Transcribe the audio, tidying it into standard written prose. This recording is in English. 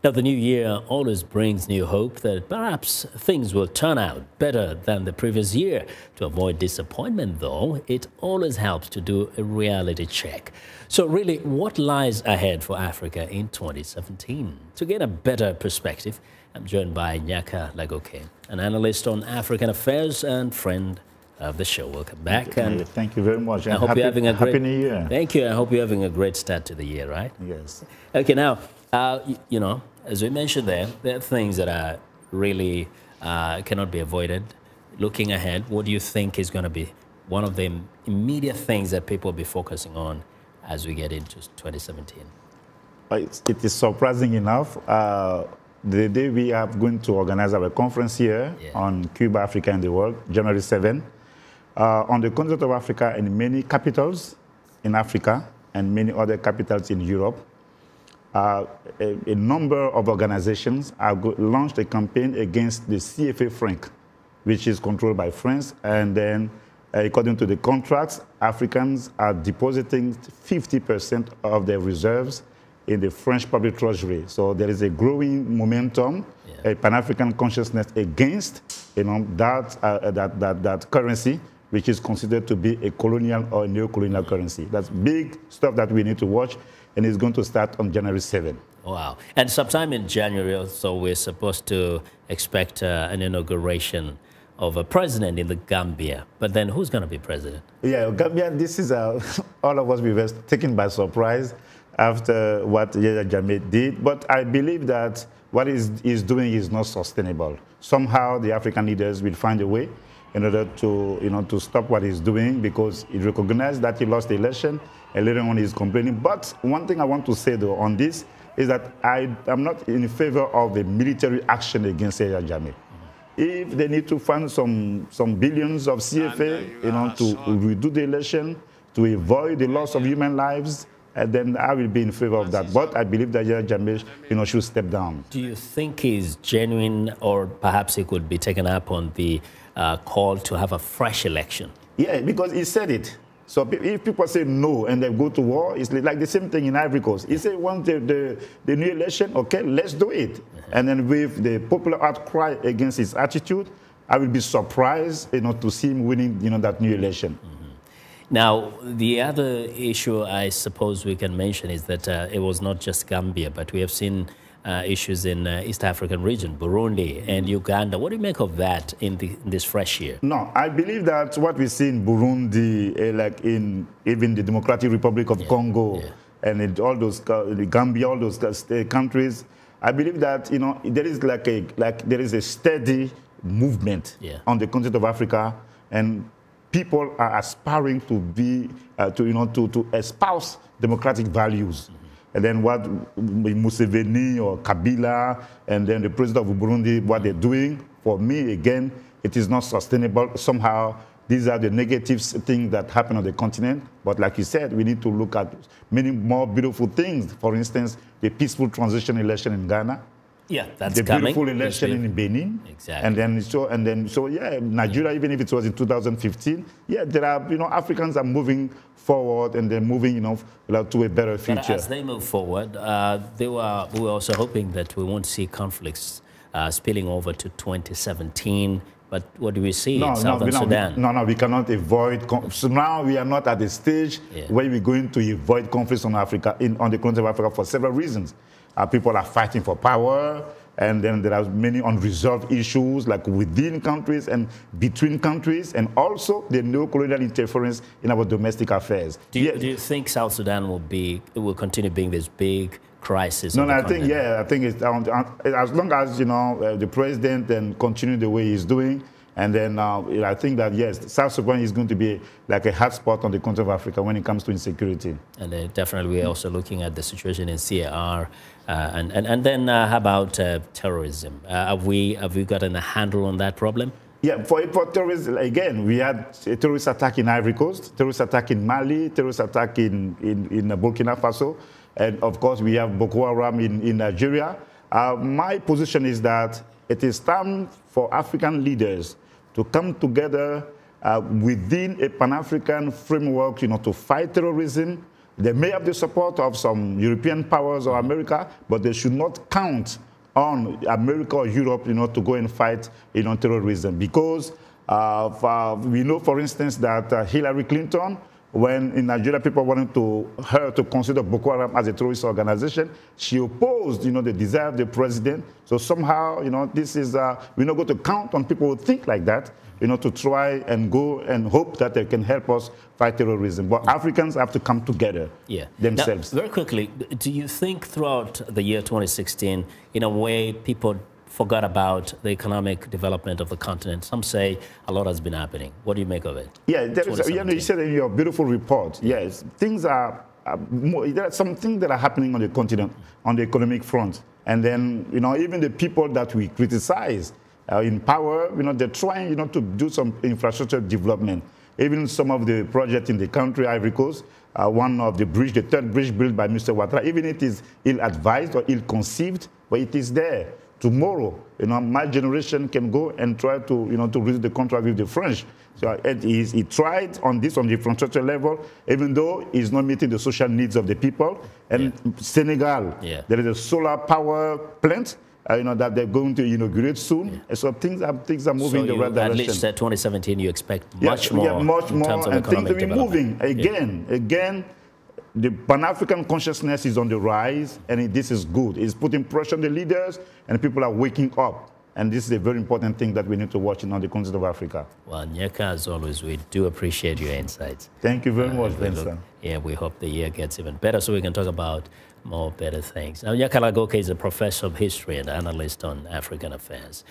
Now, the new year always brings new hope that perhaps things will turn out better than the previous year. To avoid disappointment, though, it always helps to do a reality check. So really, what lies ahead for Africa in 2017? To get a better perspective, I'm joined by Nyaka Lagoke, an analyst on African affairs and friend of the show. Welcome back. And thank you very much. I hope you're having a great Happy New Year. Thank you. I hope you're having a great start to the year, right? Yes. Okay, now, you know, as we mentioned there are things that are really cannot be avoided. Looking ahead, what do you think is going to be one of the immediate things that people will be focusing on as we get into 2017? It is surprising enough. The day we are going to organize our conference here on Cuba, Africa, and the world, January 7, on the continent of Africa, in many capitals in Africa and many other capitals in Europe, a number of organizations have launched a campaign against the CFA franc, which is controlled by France. And then, according to the contracts, Africans are depositing 50% of their reserves in the French public treasury. So there is a growing momentum, a Pan-African consciousness against, that currency, which is considered to be a colonial or neo-colonial currency. That's big stuff that we need to watch, and it's going to start on January 7. Wow. And sometime in January, so we're supposed to expect an inauguration of a president in the Gambia. But then who's going to be president? Yeah, Gambia, this is all of us, we were taken by surprise after what Yahya Jammeh did. But I believe that what he's doing is not sustainable. Somehow the African leaders will find a way in order to, to stop what he's doing, because he recognized that he lost the election, and later on he's complaining. But one thing I want to say, though, on this is that I am not in favor of the military action against Yahya Jammeh. If they need to fund some billions of CFA, to redo the election, to avoid the loss of human lives, then I will be in favor of that. But I believe that Yahya Jammeh, should step down. Do you think he's genuine, or perhaps he could be taken up on the call to have a fresh election? Yeah, because he said it. So if people say no and they go to war, it's like the same thing in Ivory Coast. He said, want the new election, okay, let's do it. And then with the popular outcry against his attitude, I will be surprised, to see him winning, that new election. Now, the other issue I suppose we can mention is that it was not just Gambia, but we have seen issues in East African region, Burundi and Uganda. What do you make of that in this fresh year? No, I believe that what we see in Burundi, like in even the Democratic Republic of Congo, and in all those, Gambia, all those countries, I believe that there is there is a steady movement on the continent of Africa, and people are aspiring to be to espouse democratic values. And then what Museveni or Kabila and then the president of Burundi, what they're doing, for me, again, it is not sustainable. Somehow, these are the negative things that happen on the continent. But like you said, we need to look at many more beautiful things. For instance, the peaceful transition election in Ghana. Yeah, that's the coming. beautiful election in Benin. Exactly. And then Nigeria, even if it was in 2015, there are, Africans are moving forward, and they're moving, to a better future. But as they move forward, we were also hoping that we won't see conflicts spilling over to 2017. But what do we see in Southern Sudan? No, we cannot avoid. So now we are not at the stage where we're going to avoid conflicts on Africa, on the continent of Africa, for several reasons. People are fighting for power, and then there are many unresolved issues, like within countries and between countries, and also the neo-colonial interference in our domestic affairs. Do you think South Sudan will continue being this big crisis? No, I think it's as long as the president then continue the way he's doing. And then I think that, yes, South Sudan is going to be like a hotspot on the continent of Africa when it comes to insecurity. And definitely we're also looking at the situation in CAR. And then how about terrorism? Have we gotten a handle on that problem? Yeah, for terrorism, again, we had a terrorist attack in Ivory Coast, terrorist attack in Mali, terrorist attack in Burkina Faso. And, of course, we have Boko Haram in Nigeria. My position is that it is time for African leaders to come together within a Pan-African framework, to fight terrorism, They may have the support of some European powers or America, but they should not count on America or Europe, to go and fight, terrorism. Because we know, for instance, that Hillary Clinton, when in Nigeria people wanted her to consider Boko Haram as a terrorist organization, she opposed, the desire of the president. So somehow, this is, we're not going to count on people who think like that, to try and go and hope that they can help us fight terrorism. But Africans have to come together themselves. Now, very quickly, do you think throughout the year 2016, in a way, people forgot about the economic development of the continent? Some say a lot has been happening. What do you make of it? Yeah, you said in your beautiful report, yes, there are some things that are happening on the continent, on the economic front. And then, even the people that we criticize in power, they're trying, to do some infrastructure development. Even some of the projects in the country, Ivory Coast, one of the third bridge built by Mr. Ouattara, even it is ill-advised or ill-conceived, but it is there. Tomorrow, my generation can go and try to, to reach the contract with the French. So he tried on the infrastructure level, even though he's not meeting the social needs of the people. And Senegal, there is a solar power plant, that they're going to inaugurate soon. So things are moving in the right direction. At least 2017, you expect much more in terms of and things to be moving. Again, the Pan-African consciousness is on the rise, and this is good. It's putting pressure on the leaders, and people are waking up. And this is a very important thing that we need to watch on the continent of Africa. Well, Nyeka, as always, we do appreciate your insights. Thank you very much, Vincent. We hope the year gets even better so we can talk about more better things. Now, Nyeka Lagoke is a professor of history and analyst on African affairs.